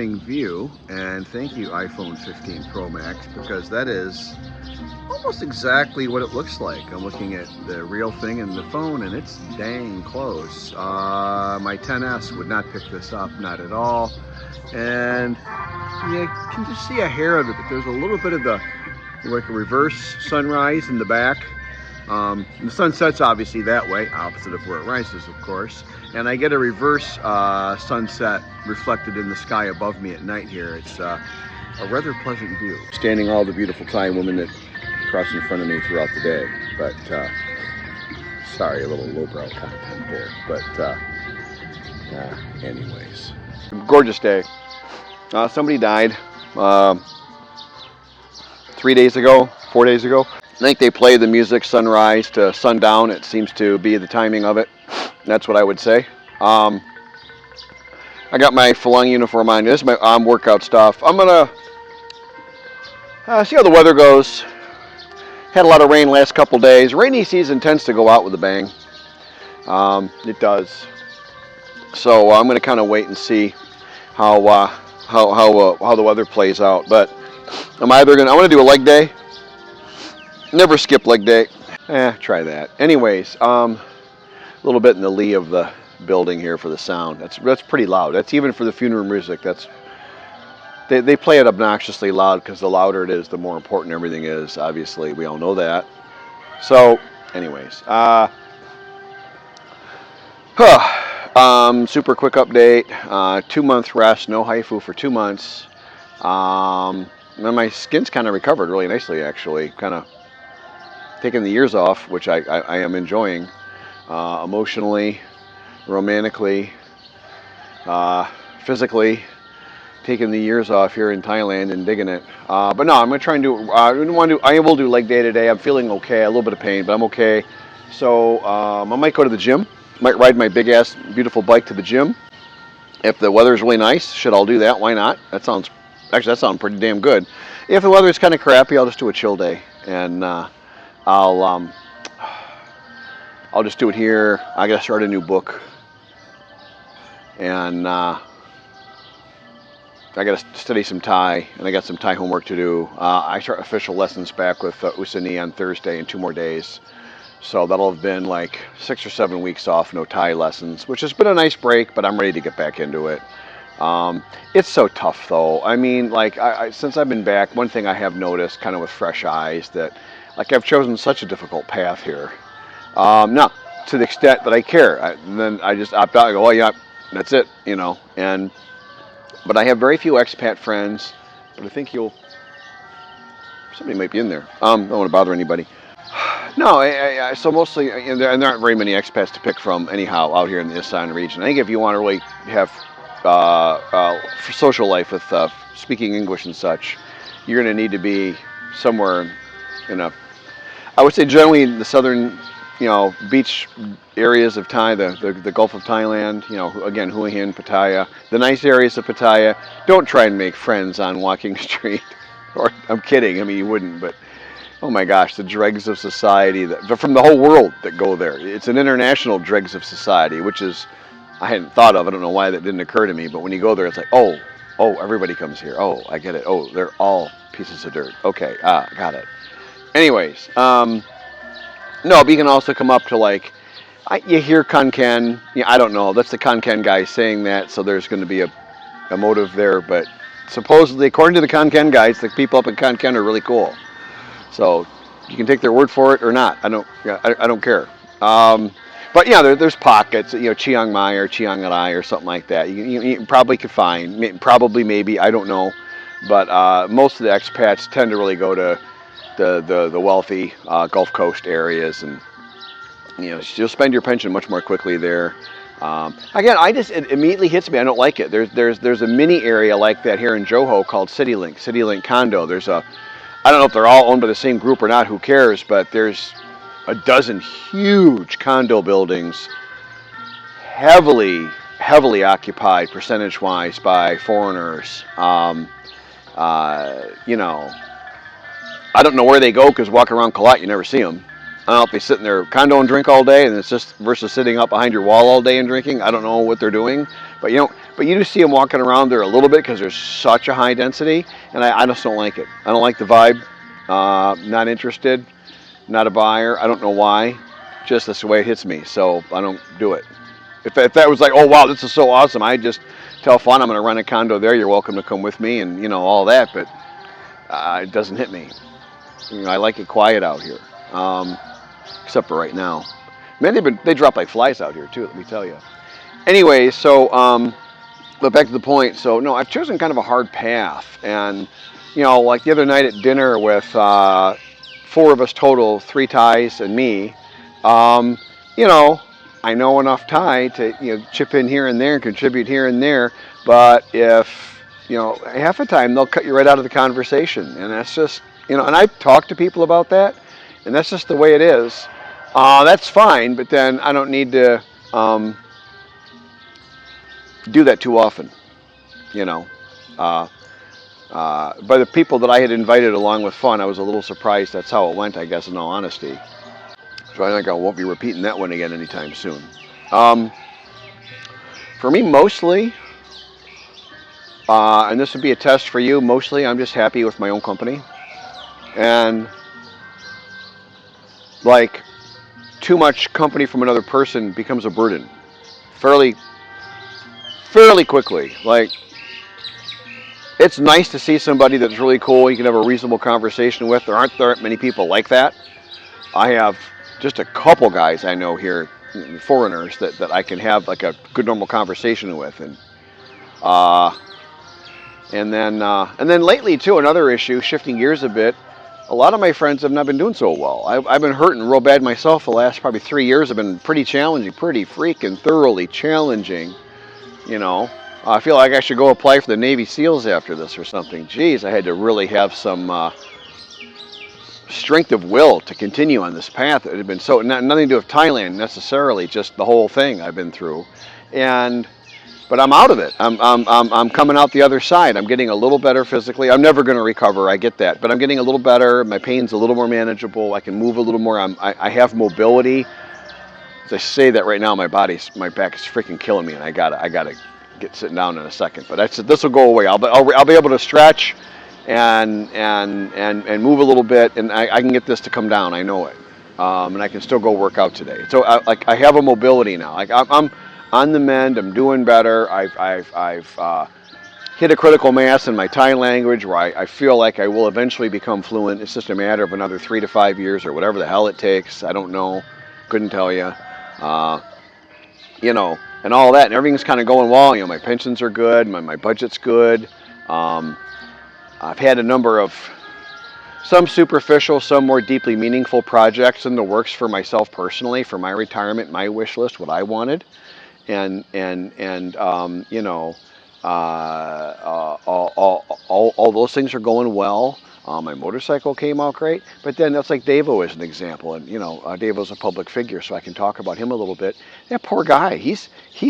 View, and thank you iPhone 15 Pro Max, because that is almost exactly what it looks like. I'm looking at the real thing in the phone and it's dang close. My 10s would not pick this up, not at all. And you can just see a hair of it, but there's a little bit of the like a reverse sunrise in the back. The sun sets obviously that way, opposite of where it rises, of course. And I get a reverse sunset reflected in the sky above me at night here. It's a rather pleasant view. Standing all the beautiful Thai women that cross in front of me throughout the day. But, sorry, a little lowbrow content there. But, anyways. Gorgeous day. Somebody died 3 days ago, 4 days ago. I think they play the music sunrise to sundown. It seems to be the timing of it. That's what I would say. I got my Falun uniform on. This is my arm workout stuff. I'm gonna see how the weather goes. Had a lot of rain last couple days. Rainy season tends to go out with a bang. It does. So I'm gonna kind of wait and see how the weather plays out. But I want to do a leg day. Never skip leg day. Try that. Anyways, a little bit in the lee of the building here for the sound. That's pretty loud. That's even for the funeral music. They play it obnoxiously loud because the louder it is, the more important everything is. Obviously, we all know that. So, anyways, super quick update. 2-month rest, no haifu for 2 months. My skin's kind of recovered really nicely, actually. Kind of taking the years off, which I am enjoying, emotionally, romantically, physically, taking the years off here in Thailand and digging it. But no, I'm gonna try and do. I will do leg day today. I'm feeling okay, a little bit of pain, but I'm okay. So I might go to the gym. Might ride my big ass beautiful bike to the gym. If the weather's really nice, shit, I'll do that. Why not? That sounds pretty damn good. If the weather's kind of crappy, I'll just do a chill day, and I'll just do it here. I gotta start a new book, and I gotta study some Thai, and I got some Thai homework to do. I start official lessons back with Usani on Thursday in 2 more days, so that'll have been like 6 or 7 weeks off, no Thai lessons, which has been a nice break, but I'm ready to get back into it. It's so tough though. I mean, like, since I've been back, one thing I have noticed kind of with fresh eyes that, like, I've chosen such a difficult path here. Not to the extent that I care. Then I just opt out and go, oh yeah, that's it, you know. But I have very few expat friends, but I think somebody might be in there. Don't want to bother anybody. No, so mostly, and there aren't very many expats to pick from anyhow out here in the Isan region. I think if you want to really have for social life with speaking English and such, you're going to need to be somewhere in I would say generally in the southern, beach areas of Thai, the Gulf of Thailand, again, Hua Hin, Pattaya, the nice areas of Pattaya. Don't try and make friends on walking the street. Or, I'm kidding, I mean, you wouldn't, but oh my gosh, the dregs of society from the whole world that go there. It's an international dregs of society, which is, I hadn't thought of. I don't know why that didn't occur to me, but when you go there, it's like, oh, everybody comes here. Oh, I get it. Oh, they're all pieces of dirt. Okay, got it. Anyways, no, but you can also come up to, like, you hear Kankan. I don't know. That's the Kankan guy saying that, so there's going to be a motive there. But supposedly, according to the Kankan guys, the people up in Kankan are really cool. So you can take their word for it or not. I don't care. But yeah, there's pockets, Chiang Mai or Chiang Rai or something like that. You probably could find, maybe, I don't know. But most of the expats tend to really go to the wealthy Gulf Coast areas, and you'll spend your pension much more quickly there. Again, it immediately hits me. I don't like it. There's a mini area like that here in Johor called CityLink Condo. I don't know if they're all owned by the same group or not. Who cares? But there's a dozen huge condo buildings, heavily occupied percentage-wise by foreigners. I don't know where they go, because walking around Kalat, you never see them. I don't know if they sit in their condo and drink all day, and it's just versus sitting up behind your wall all day and drinking. I don't know what they're doing, but but you do see them walking around there a little bit because there's such a high density, and I just don't like it. I don't like the vibe. Not interested. Not a buyer. I don't know why. Just that's the way it hits me, so I don't do it. If that was like, oh wow, this is so awesome, I just tell Fawn I'm going to rent a condo there. You're welcome to come with me, and all that. But it doesn't hit me. I like it quiet out here, except for right now. Man, they drop like flies out here too. Let me tell you. Anyway, so but back to the point. So no, I've chosen kind of a hard path, and like the other night at dinner with 4 of us total, 3 Thais and me. I know enough Thai to chip in here and there and contribute here and there, but if half the time they'll cut you right out of the conversation, and that's just and I talk to people about that, and that's just the way it is. That's fine, but then I don't need to do that too often, By the people that I had invited along with Fun, I was a little surprised that's how it went, I guess, in all honesty. So I think I won't be repeating that one again anytime soon. For me, mostly, and this would be a test for you, mostly I'm just happy with my own company. And like too much company from another person becomes a burden fairly quickly. Like, it's nice to see somebody that's really cool, you can have a reasonable conversation with. There aren't many people like that. I have just a couple guys I know here, foreigners, that I can have like a good normal conversation with. And then lately too, another issue, shifting gears a bit, a lot of my friends have not been doing so well. I've been hurting real bad myself. The last probably 3 years have been pretty challenging, pretty freaking thoroughly challenging. I feel like I should go apply for the Navy SEALs after this or something. Geez, I had to really have some strength of will to continue on this path. It had been so nothing to do with Thailand necessarily, just the whole thing I've been through, but I'm out of it. I'm coming out the other side. I'm getting a little better physically. I'm never going to recover. I get that, but I'm getting a little better. My pain's a little more manageable. I can move a little more. I have mobility. As I say that right now, my back is freaking killing me, and I gotta get sitting down in a second. But this will go away. I'll be able to stretch and move a little bit, and I can get this to come down. I know it, and I can still go work out today. So I have a mobility now. Like I'm on the mend. I'm doing better. I've hit a critical mass in my Thai language where I feel like I will eventually become fluent. It's just a matter of another 3 to 5 years or whatever the hell it takes. I don't know. Couldn't tell you. And all that, and everything's kind of going well. My pensions are good. My budget's good. I've had a number of some superficial, some more deeply meaningful projects in the works for myself personally, for my retirement, my wish list, what I wanted, and all those things are going well. My motorcycle came out great, but then that's like Davo as an example, and Davo's a public figure, so I can talk about him a little bit. That poor guy, he's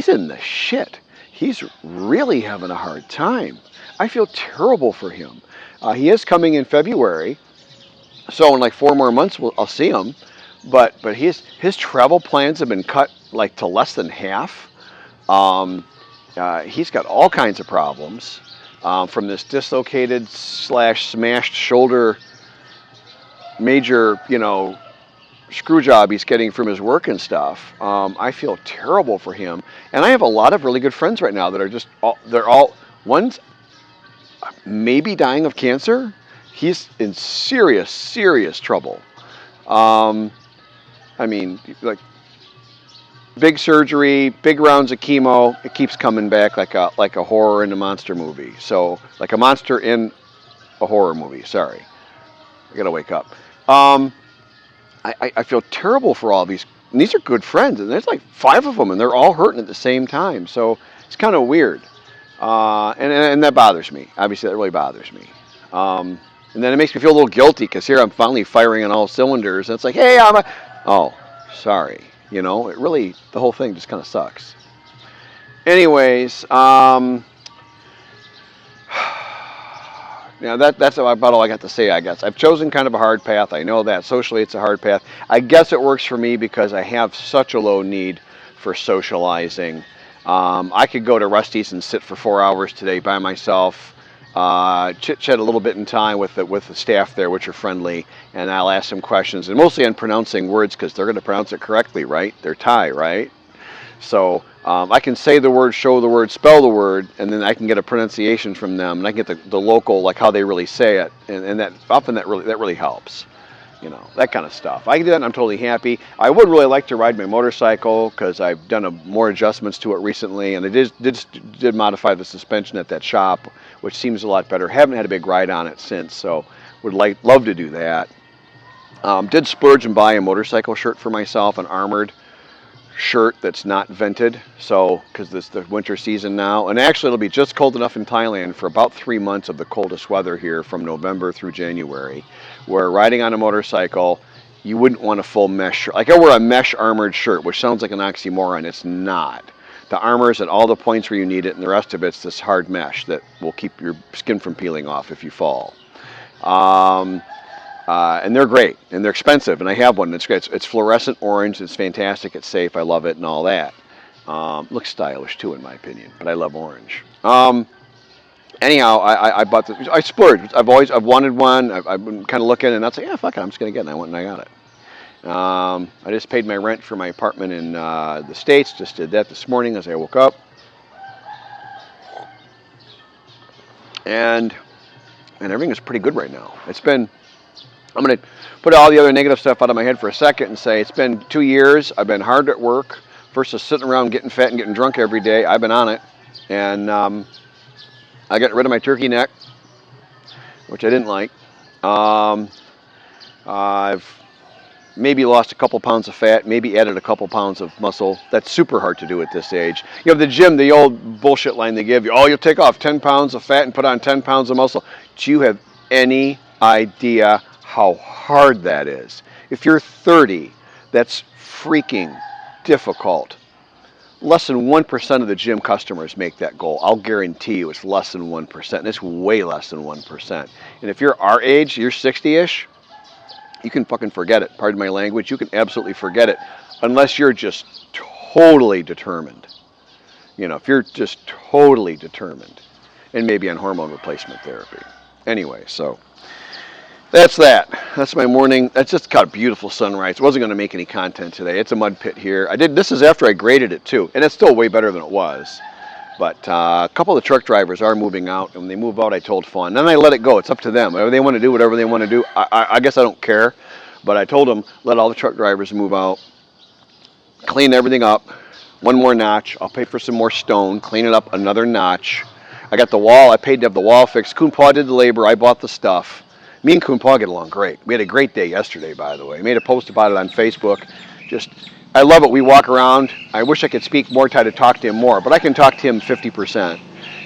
in the shit. He's really having a hard time. I feel terrible for him. He is coming in February, so in like 4 more months I'll see him, but his travel plans have been cut like to less than half. He's got all kinds of problems. From this dislocated / smashed shoulder, major, screw job he's getting from his work and stuff. I feel terrible for him. And I have a lot of really good friends right now that are one's maybe dying of cancer. He's in serious, serious trouble. Like, big surgery, big rounds of chemo. It keeps coming back like a horror in a monster movie. So like a monster in a horror movie. Sorry, I gotta wake up. I feel terrible for all these. And these are good friends, and there's like 5 of them, and they're all hurting at the same time. So it's kind of weird, and that bothers me. Obviously, that really bothers me. And then it makes me feel a little guilty because here I'm finally firing on all cylinders, and it's like, hey, sorry. It really, the whole thing just kind of sucks. Anyways, that's about all I got to say, I guess. I've chosen kind of a hard path. I know that. Socially, it's a hard path. I guess it works for me because I have such a low need for socializing. I could go to Rusty's and sit for 4 hours today by myself, chit-chat a little bit in time with the staff there, which are friendly, and I'll ask them questions, and mostly on pronouncing words because they're going to pronounce it correctly, right? They're Thai, right? So I can say the word, show the word, spell the word, and then I can get a pronunciation from them, and I can get the local, like how they really say it, and that often that really helps. You know, that kind of stuff. I can do that and I'm totally happy. I would really like to ride my motorcycle because I've done more adjustments to it recently, and I did modify the suspension at that shop, which seems a lot better. Haven't had a big ride on it since, so would love to do that. Did splurge and buy a motorcycle shirt for myself, an armored shirt that's not vented, so because it's the winter season now, and actually it'll be just cold enough in Thailand for about 3 months of the coldest weather here from November through January, where riding on a motorcycle you wouldn't want a full mesh shirt. Like I wear a mesh armored shirt, which sounds like an oxymoron. It's not. The armor's at all the points where you need it, and the rest of it's this hard mesh that will keep your skin from peeling off if you fall. And they're great, and they're expensive, and I have one. It's great. It's fluorescent orange. It's fantastic. It's safe. I love it and all that. Looks stylish too, in my opinion, but I love orange. Anyhow, I bought this. I splurged. I've wanted one. I've been kind of looking, and I said, yeah, fuck it, I'm just gonna get it. And I went and I got it. I just paid my rent for my apartment in the States. Just did that this morning as I woke up, and everything is pretty good right now. I'm going to put all the other negative stuff out of my head for a second and say it's been 2 years. I've been hard at work versus sitting around getting fat and getting drunk every day. I've been on it. And I got rid of my turkey neck, which I didn't like. I've maybe lost a couple pounds of fat, maybe added a couple pounds of muscle. That's super hard to do at this age. You know, the gym, the old bullshit line they give you, oh, you'll take off 10 pounds of fat and put on 10 pounds of muscle. Do you have any idea how hard that is? If you're 30, that's freaking difficult. Less than 1% of the gym customers make that goal. I'll guarantee you it's less than 1%, and it's way less than 1%. And if you're our age, you're 60-ish, you can fucking forget it. Pardon my language, you can absolutely forget it, unless you're just totally determined. You know, if you're just totally determined, and maybe on hormone replacement therapy. Anyway, so that's that. That's my morning. That's just got a beautiful sunrise. I wasn't going to make any content today. It's a mud pit here. This is after I graded it too, and it's still way better than it was. But a couple of the truck drivers are moving out, and when they move out, I told Fawn. Then I let it go. It's up to them. Whatever they want to do, whatever they want to do. I guess I don't care. But I told them, let all the truck drivers move out, clean everything up, one more notch. I'll pay for some more stone, clean it up another notch. I got the wall. I paid to have the wall fixed. Kun Pa did the labor. I bought the stuff. Me and Kun Pa get along great. We had a great day yesterday, by the way. I made a post about it on Facebook. I love it. We walk around. I wish I could speak more Thai to talk to him more, but I can talk to him 50%,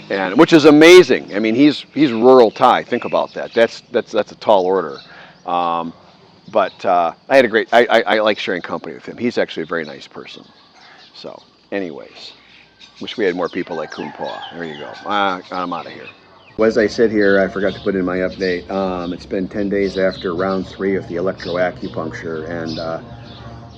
and which is amazing. I mean, he's rural Thai. Think about that. That's a tall order. But I had a great. I like sharing company with him. He's actually a very nice person. So, anyways, wish we had more people like Kun Pa. There you go. I'm out of here. Well, as I sit here, I forgot to put in my update. It's been 10 days after round 3 of the electroacupuncture, and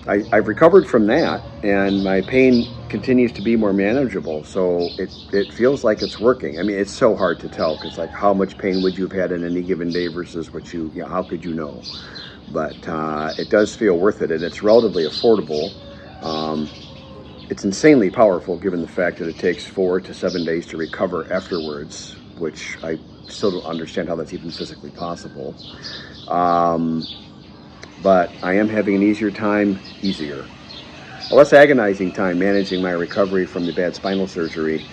I've recovered from that, and my pain continues to be more manageable. So it feels like it's working. I mean, it's so hard to tell because, like, how much pain would you have had in any given day versus how could you know? But it does feel worth it, and it's relatively affordable. It's insanely powerful given the fact that it takes 4 to 7 days to recover afterwards, which I still don't understand how that's even physically possible. But I am having an a less agonizing time managing my recovery from the bad spinal surgery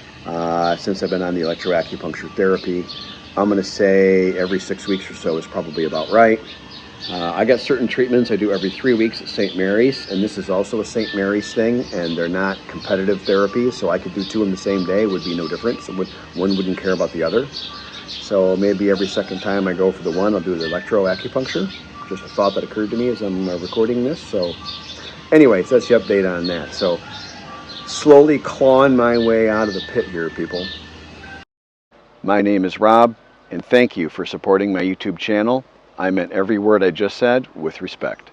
since I've been on the electroacupuncture therapy. I'm going to say every 6 weeks or so is probably about right. I got certain treatments I do every 3 weeks at St. Mary's, and this is also a St. Mary's thing, and they're not competitive therapies, so I could do 2 in the same day. Would be no difference. One wouldn't care about the other. So maybe every second time I go for the one, I'll do the electroacupuncture. Just a thought that occurred to me as I'm recording this. So anyways, that's the update on that. So slowly clawing my way out of the pit here, people. My name is Rob, and thank you for supporting my YouTube channel. I meant every word I just said with respect.